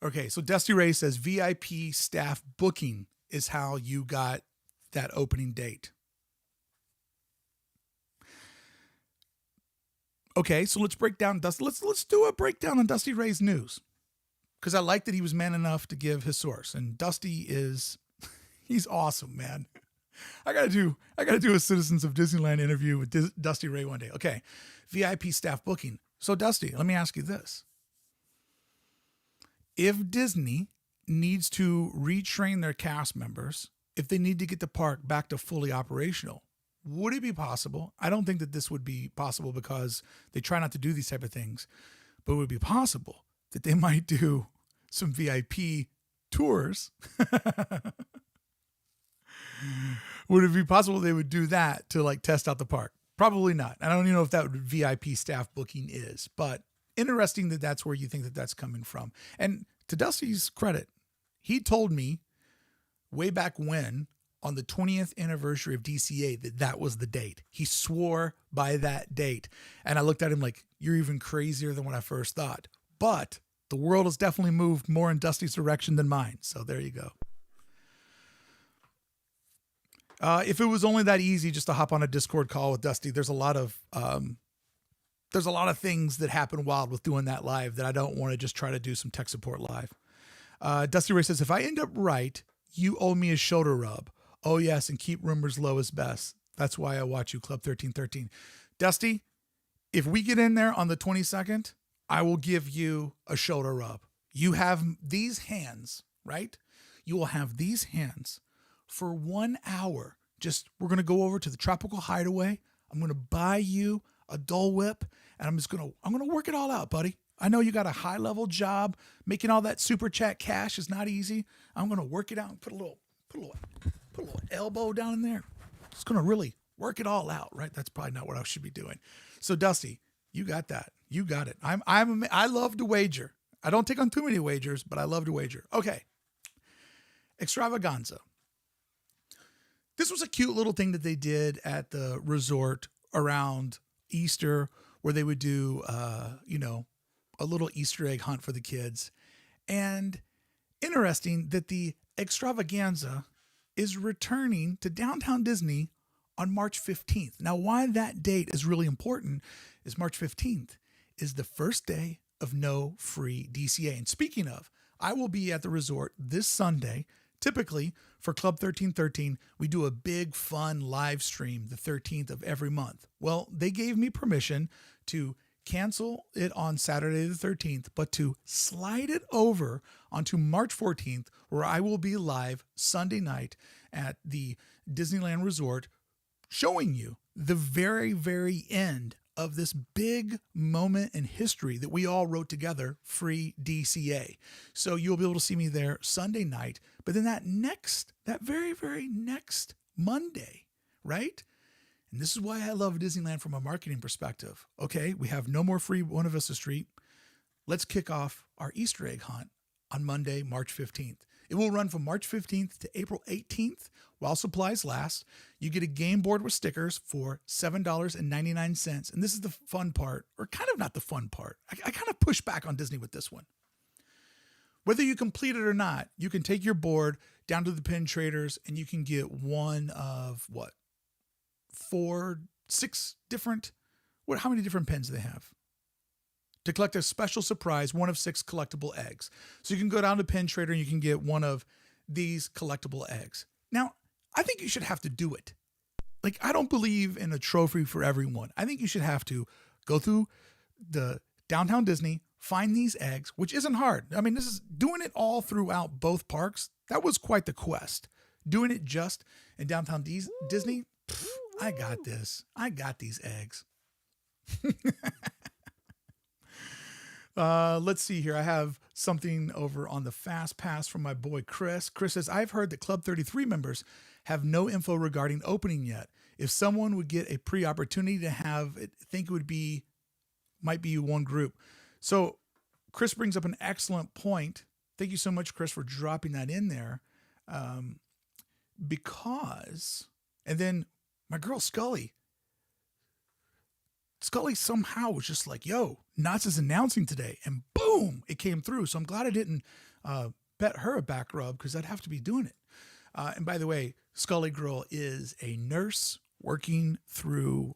S1: Okay, so Dusty Ray says VIP staff booking is how you got that opening date. Okay, so let's break down Dusty. Let's do a breakdown on Dusty Ray's news, because I like that he was man enough to give his source. And Dusty he's awesome, man. I gotta do a Citizens of Disneyland interview with Dusty Ray one day. Okay, VIP staff booking. So Dusty, let me ask you this. If Disney needs to retrain their cast members, if they need to get the park back to fully operational, would it be possible? I don't think that this would be possible because they try not to do these type of things, but it would be possible that they might do some VIP tours. Would it be possible they would do that to like test out the park? Probably not. I don't even know if that would VIP staff booking is, but interesting that that's where you think that that's coming from. And to Dusty's credit, he told me way back when, on the 20th anniversary of DCA, that was the date. He swore by that date. And I looked at him like, you're even crazier than what I first thought. But the world has definitely moved more in Dusty's direction than mine. So there you go. If it was only that easy just to hop on a Discord call with Dusty, there's a lot of things that happen wild with doing that live that I don't want to just try to do some tech support live. Dusty Ray says, if I end up right, you owe me a shoulder rub. Oh, yes, and keep rumors low is best. That's why I watch you, Club 1313. Dusty, if we get in there on the 22nd, I will give you a shoulder rub. You have these hands, right? You will have these hands for 1 hour. We're going to go over to the Tropical Hideaway. I'm going to buy you a Dole Whip, and I'm going to work it all out, buddy. I know you got a high-level job. Making all that super chat cash is not easy. I'm going to work it out and put a little elbow down in there. Just going to really work it all out, right? That's probably not what I should be doing. So Dusty, you got that. You got it. I love to wager. I don't take on too many wagers, but I love to wager. Okay. Extravaganza. This was a cute little thing that they did at the resort around Easter, where they would do, a little Easter egg hunt for the kids. And interesting that the Extravaganza is returning to downtown Disney on March 15th. Now, why that date is really important is March 15th is the first day of no free DCA. And speaking of, I will be at the resort this Sunday. Typically, for Club 1313, we do a big, fun live stream the 13th of every month. Well, they gave me permission to cancel it on Saturday the 13th, but to slide it over onto March 14th, where I will be live Sunday night at the Disneyland Resort, showing you the very, very end of this big moment in history that we all wrote together, free DCA. So you'll be able to see me there Sunday night, but then that very, very next Monday, right? And this is why I love Disneyland from a marketing perspective. Okay, we have no more free Buena Vista Street. Let's kick off our Easter egg hunt on Monday, March 15th. It will run from March 15th to April 18th while supplies last. You get a game board with stickers for $7.99. And this is the fun part, or kind of not the fun part. I kind of push back on Disney with this one. Whether you complete it or not, you can take your board down to the pin traders and you can get one of 6 different, how many different pins do they have? To collect a special surprise, one of 6 collectible eggs. So you can go down to Pin Trader and you can get one of these collectible eggs. Now, I think you should have to do it. Like, I don't believe in a trophy for everyone. I think you should have to go through the downtown Disney, find these eggs, which isn't hard. I mean, this is doing it all throughout both parks. That was quite the quest. Doing it just in downtown Disney, I got this. I got these eggs. Let's see here. I have something over on the Fast Pass from my boy Chris. Chris says, I've heard that Club 33 members have no info regarding opening yet. If someone would get a pre-opportunity to have it, think it might be one group. So Chris brings up an excellent point. Thank you so much, Chris, for dropping that in there. And then my girl Scully somehow was just like, yo, Knott's is announcing today. And boom, it came through. So I'm glad I didn't bet her a back rub, because I'd have to be doing it. And by the way, Scully Girl is a nurse working through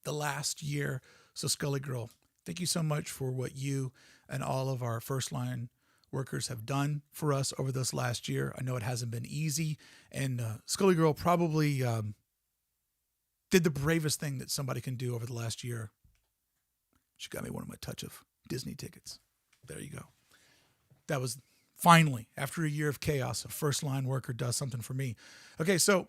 S1: the last year. So Scully Girl, thank you so much for what you and all of our first line workers have done for us over this last year. I know it hasn't been easy. And Scully Girl probably did the bravest thing that somebody can do over the last year. She got me one of my Touch of Disney tickets. There you go. That was finally, after a year of chaos, a first line worker does something for me. Okay, so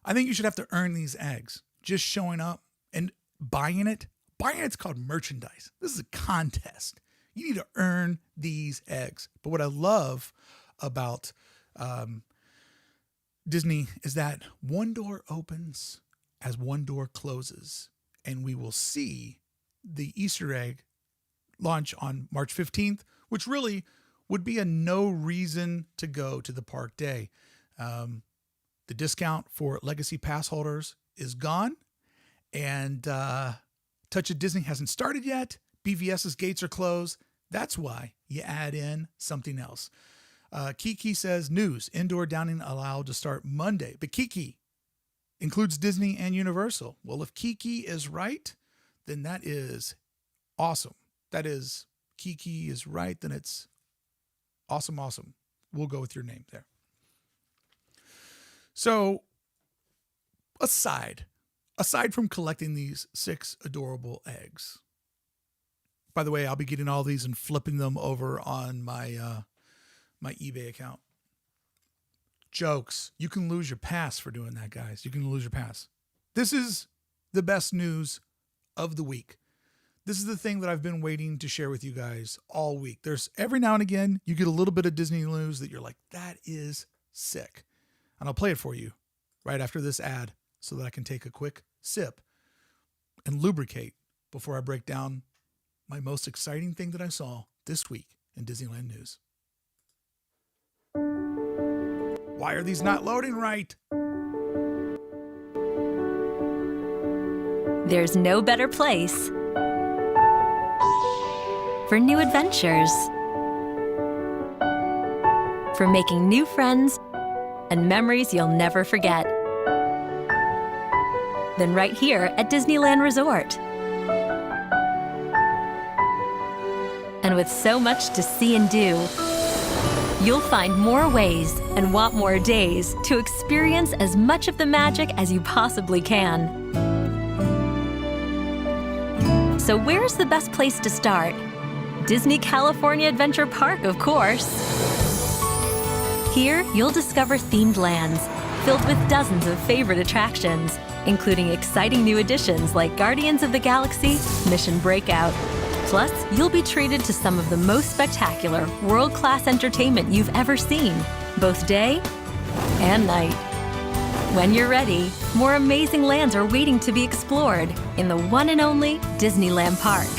S1: I think you should have to earn these eggs. Just showing up and buying it's called merchandise. This is a contest. You need to earn these eggs. But what I love about Disney is that one door opens as one door closes, and we will see the Easter egg launch on March 15th, which really would be a no reason to go to the park day. The discount for Legacy Pass holders is gone, and Touch of Disney hasn't started yet. BVS's gates are closed. That's why you add in something else. Kiki says, news, indoor dining allowed to start Monday. But Kiki includes Disney and Universal. Well, if Kiki is right, then that is awesome. That is, Kiki is right, then it's awesome, awesome. We'll go with your name there. So, aside from collecting these 6 adorable eggs, by the way, I'll be getting all these and flipping them over on my my eBay account. Jokes. You can lose your pass for doing that, guys. You can lose your pass. This is the best news of the week. This is the thing that I've been waiting to share with you guys all week. There's every now and again, you get a little bit of Disney news that you're like, that is sick. And I'll play it for you right after this ad so that I can take a quick sip and lubricate before I break down my most exciting thing that I saw this week in Disneyland news. Why are these not loading right?
S3: There's no better place for new adventures, for making new friends and memories you'll never forget, than right here at Disneyland Resort. And with so much to see and do, you'll find more ways and want more days to experience as much of the magic as you possibly can. So where's the best place to start? Disney California Adventure Park, of course. Here, you'll discover themed lands filled with dozens of favorite attractions, including exciting new additions like Guardians of the Galaxy, Mission Breakout. Plus, you'll be treated to some of the most spectacular, world-class entertainment you've ever seen, both day and night. When you're ready, more amazing lands are waiting to be explored in the one and only Disneyland Park.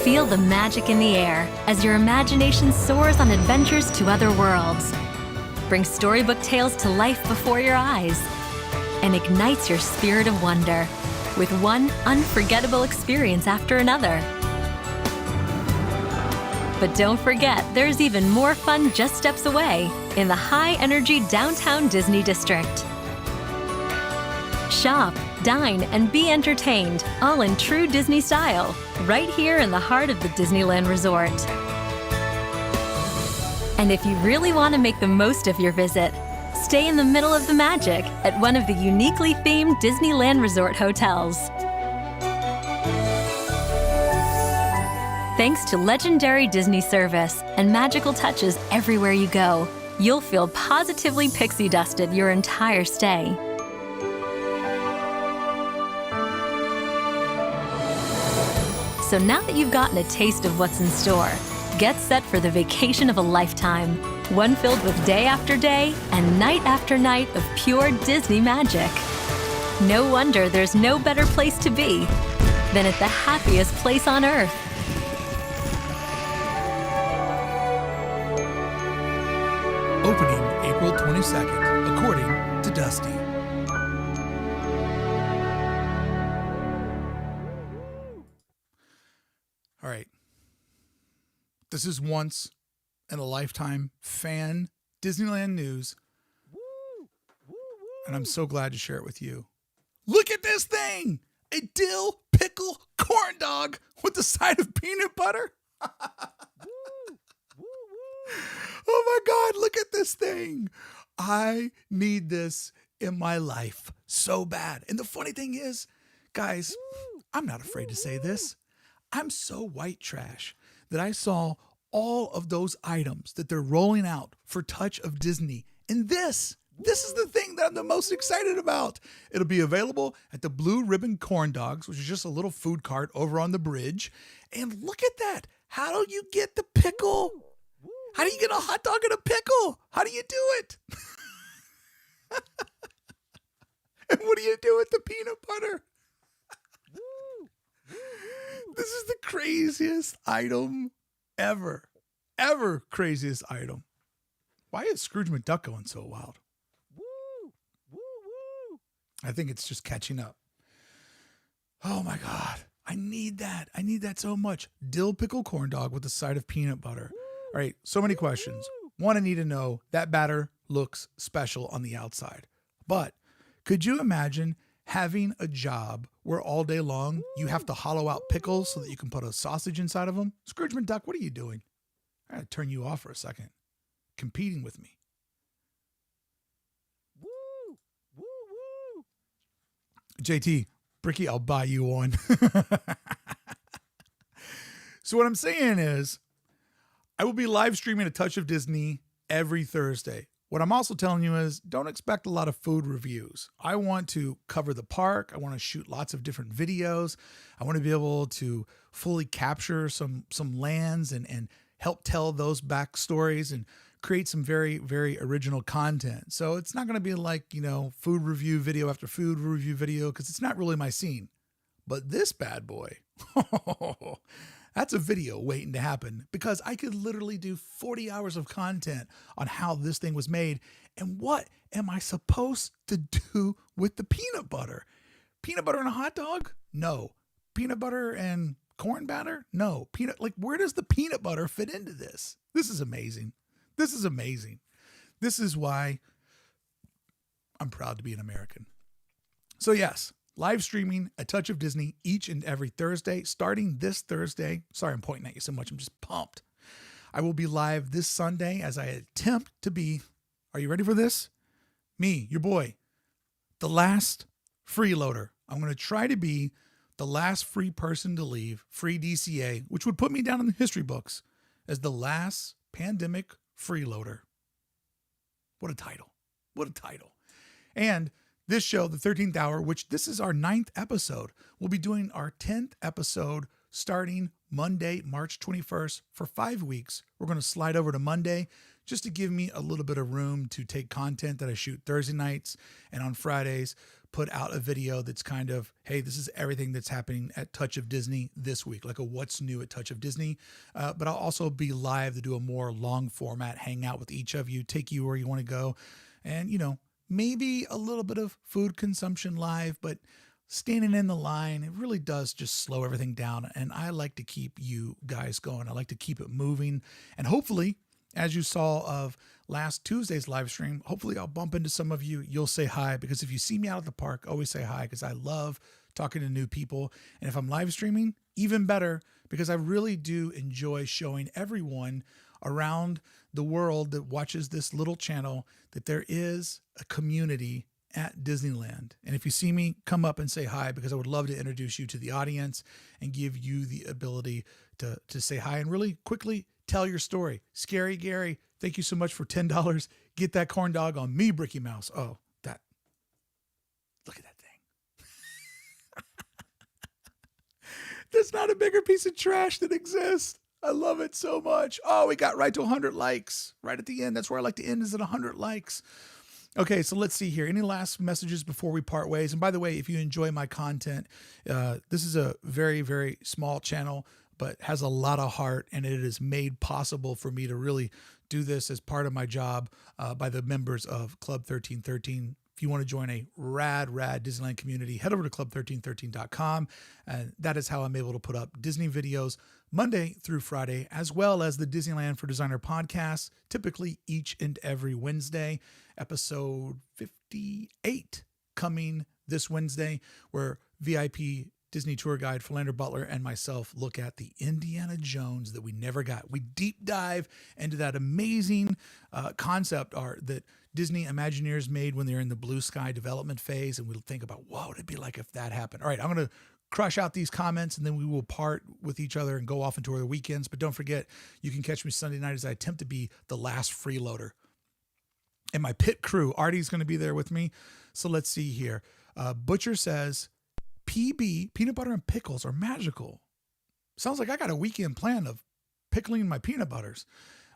S3: Feel the magic in the air as your imagination soars on adventures to other worlds. Bring storybook tales to life before your eyes and ignites your spirit of wonder with one unforgettable experience after another. But don't forget, there's even more fun just steps away in the high-energy downtown Disney district. Shop, dine, and be entertained, all in true Disney style, right here in the heart of the Disneyland Resort. And if you really want to make the most of your visit, stay in the middle of the magic at one of the uniquely themed Disneyland Resort hotels. Thanks to legendary Disney service and magical touches everywhere you go, you'll feel positively pixie dusted your entire stay. So now that you've gotten a taste of what's in store, get set for the vacation of a lifetime, one filled with day after day and night after night of pure Disney magic. No wonder there's no better place to be than at the happiest place on Earth.
S1: Opening April 22nd, according to Dusty. All right. This is once in a lifetime fan Disneyland news. And I'm so glad to share it with you. Look at this thing! A dill pickle corn dog with the side of peanut butter. Oh my God, look at this thing. I need this in my life so bad. And the funny thing is, guys, I'm not afraid to say this. I'm so white trash that I saw all of those items that they're rolling out for Touch of Disney. And this is the thing that I'm the most excited about. It'll be available at the Blue Ribbon Corn Dogs, which is just a little food cart over on the bridge. And look at that. How do you get the pickle? How do you get a hot dog and a pickle? How do you do it? And what do you do with the peanut butter? This is the craziest item ever. Ever craziest item. Why is Scrooge McDuck going so wild?
S4: Woo! Woo woo!
S1: I think it's just catching up. Oh my God. I need that. I need that so much. Dill pickle corn dog with a side of peanut butter. All right. So many questions. One, I need to know that batter looks special on the outside. But could you imagine having a job where all day long you have to hollow out pickles so that you can put a sausage inside of them? Scrooge McDuck, what are you doing? I gotta turn you off for a second. Competing with me.
S4: Woo! Woo woo!
S1: JT, Brickey, I'll buy you one. So what I'm saying is I will be live streaming A Touch of Disney every Thursday. What I'm also telling you is don't expect a lot of food reviews. I want to cover the park. I want to shoot lots of different videos. I want to be able to fully capture some lands and help tell those backstories and create some very, very original content. So it's not going to be like, food review video after food review video because it's not really my scene. But this bad boy, that's a video waiting to happen because I could literally do 40 hours of content on how this thing was made. And what am I supposed to do with the peanut butter? Peanut butter and a hot dog? No. Peanut butter and corn batter? No. Where does the peanut butter fit into this? This is amazing. This is amazing. This is why I'm proud to be an American. So yes, live streaming A Touch of Disney each and every Thursday, starting this Thursday. Sorry, I'm pointing at you so much. I'm just pumped. I will be live this Sunday as I attempt to be, are you ready for this? Me, your boy, the last freeloader. I'm going to try to be the last free person to leave, free DCA, which would put me down in the history books as the last pandemic freeloader. What a title. What a title. And this show, the 13th Hour, which this is our 9th episode, we'll be doing our 10th episode starting Monday, March 21st for 5 weeks. We're going to slide over to Monday just to give me a little bit of room to take content that I shoot Thursday nights and on Fridays, put out a video that's kind of, hey, this is everything that's happening at Touch of Disney this week, like a what's new at Touch of Disney. But I'll also be live to do a more long format, hang out with each of you, take you where you want to go. And, maybe a little bit of food consumption live, but standing in the line, it really does just slow everything down. And I like to keep you guys going. I like to keep it moving. And hopefully, as you saw of last Tuesday's live stream, hopefully I'll bump into some of you. You'll say hi, because if you see me out at the park, always say hi, because I love talking to new people. And if I'm live streaming, even better, because I really do enjoy showing everyone around the world that watches this little channel that there is a community at Disneyland. And if you see me, come up and say hi, because I would love to introduce you to the audience and give you the ability to say hi and really quickly tell your story. Scary Gary, thank you so much for $10. Get that corn dog on me, Bricky Mouse. Oh, look at that thing. There's not a bigger piece of trash that exists. I love it so much. Oh, we got right to 100 likes right at the end. That's where I like to end, is at 100 likes. Okay, so let's see here. Any last messages before we part ways? And by the way, if you enjoy my content, this is a very, very small channel, but has a lot of heart, and it is made possible for me to really do this as part of my job by the members of Club 1313. If you want to join a rad Disneyland community, head over to club1313.com. And that is how I'm able to put up Disney videos Monday through Friday, as well as the Disneyland for Designer podcast, typically each and every Wednesday. Episode 58 coming this Wednesday, where VIP Disney tour guide Philander Butler and myself look at the Indiana Jones that we never got. We deep dive into that amazing concept art that Disney Imagineers made when they're in the Blue Sky development phase, and we'll think about what would it be like if that happened. All right, I'm going to crush out these comments, and then we will part with each other and go off into other weekends. But don't forget, you can catch me Sunday night as I attempt to be the last freeloader. And my pit crew, Artie's going to be there with me. So let's see here. Butcher says, PB, peanut butter and pickles, are magical. Sounds like I got a weekend plan of pickling my peanut butters.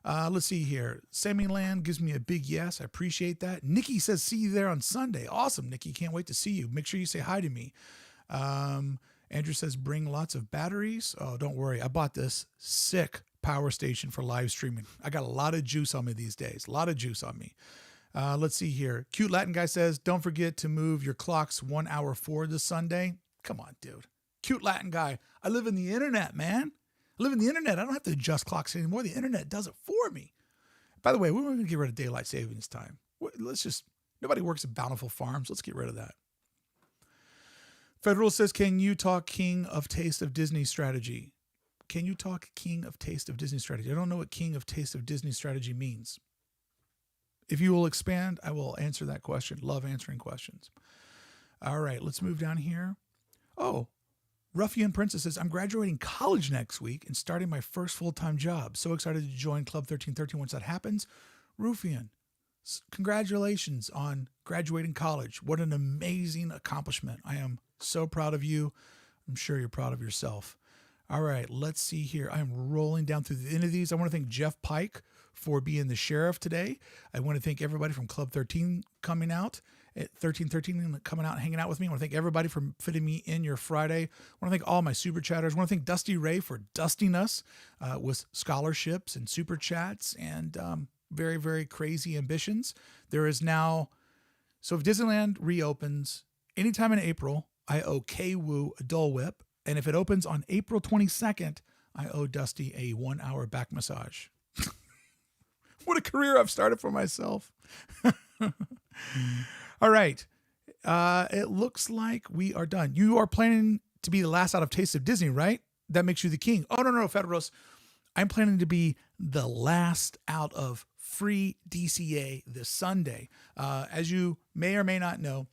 S1: Let's see here. Sammy Land gives me a big yes. I appreciate that. Nikki says, see you there on Sunday. Awesome, Nikki. Can't wait to see you. Make sure you say hi to me. Andrew says, bring lots of batteries. Oh, don't worry. I bought this sick power station for live streaming. I got a lot of juice on me these days. A lot of juice on me. Let's see here. Cute Latin guy says, don't forget to move your clocks 1 hour forward this Sunday. Come on, dude. Cute Latin guy. I live in the internet, man. I live in the internet. I don't have to adjust clocks anymore. The internet does it for me. By the way, we're going to get rid of daylight savings time. Nobody works at Bountiful Farms. Let's get rid of that. Federal says, can you talk King of Taste of Disney strategy? Can you talk King of Taste of Disney strategy? I don't know what King of Taste of Disney strategy means. If you will expand, I will answer that question. Love answering questions. All right, let's move down here. Oh, Ruffian Princess says, I'm graduating college next week and starting my first full-time job. So excited to join Club 1313 once that happens. Ruffian, congratulations on graduating college. What an amazing accomplishment. I am so proud of you. I'm sure you're proud of yourself. All right, let's see here. I'm rolling down through the end of these. I want to thank Jeff Pike for being the sheriff today. I want to thank everybody from Club 13 coming out at 1313 coming out and hanging out with me. I want to thank everybody for fitting me in your Friday. I want to thank all my super chatters. I want to thank Dusty Ray for dusting us with scholarships and super chats and very, very crazy ambitions. There is now, so if Disneyland reopens anytime in April, I owe K-Woo a Dole Whip. And if it opens on April 22nd, I owe Dusty a 1 hour back massage. What a career I've started for myself. All right. It looks like we are done. You are planning to be the last out of Taste of Disney, right? That makes you the king. Oh, no, Federos. I'm planning to be the last out of free DCA this Sunday. As you may or may not know,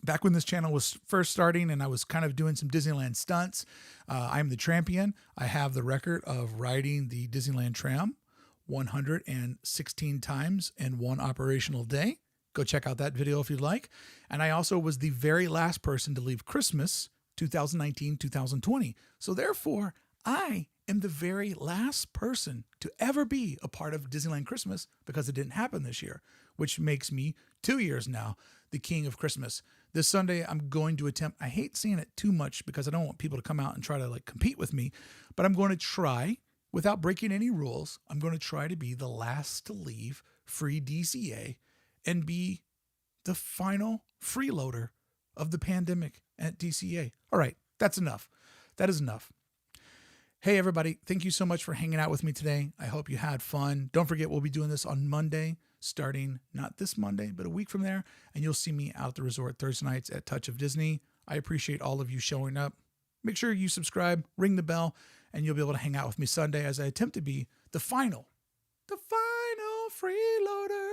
S1: back when this channel was first starting and I was kind of doing some Disneyland stunts, I'm the Trampion. I have the record of riding the Disneyland Tram 116 times in one operational day. Go check out that video if you'd like. And I also was the very last person to leave Christmas 2019-2020. So therefore, I am the very last person to ever be a part of Disneyland Christmas because it didn't happen this year, which makes me 2 years now the king of Christmas. This Sunday, I'm going to attempt, I hate saying it too much because I don't want people to come out and try to like compete with me, but I'm going to try, without breaking any rules, I'm going to try to be the last to leave free DCA and be the final freeloader of the pandemic at DCA. All right, that's enough. That is enough. Hey, everybody, thank you so much for hanging out with me today. I hope you had fun. Don't forget, we'll be doing this on Monday, starting not this Monday, but a week from there. And you'll see me out at the resort Thursday nights at Touch of Disney. I appreciate all of you showing up. Make sure you subscribe, ring the bell, and you'll be able to hang out with me Sunday as I attempt to be the final freeloader.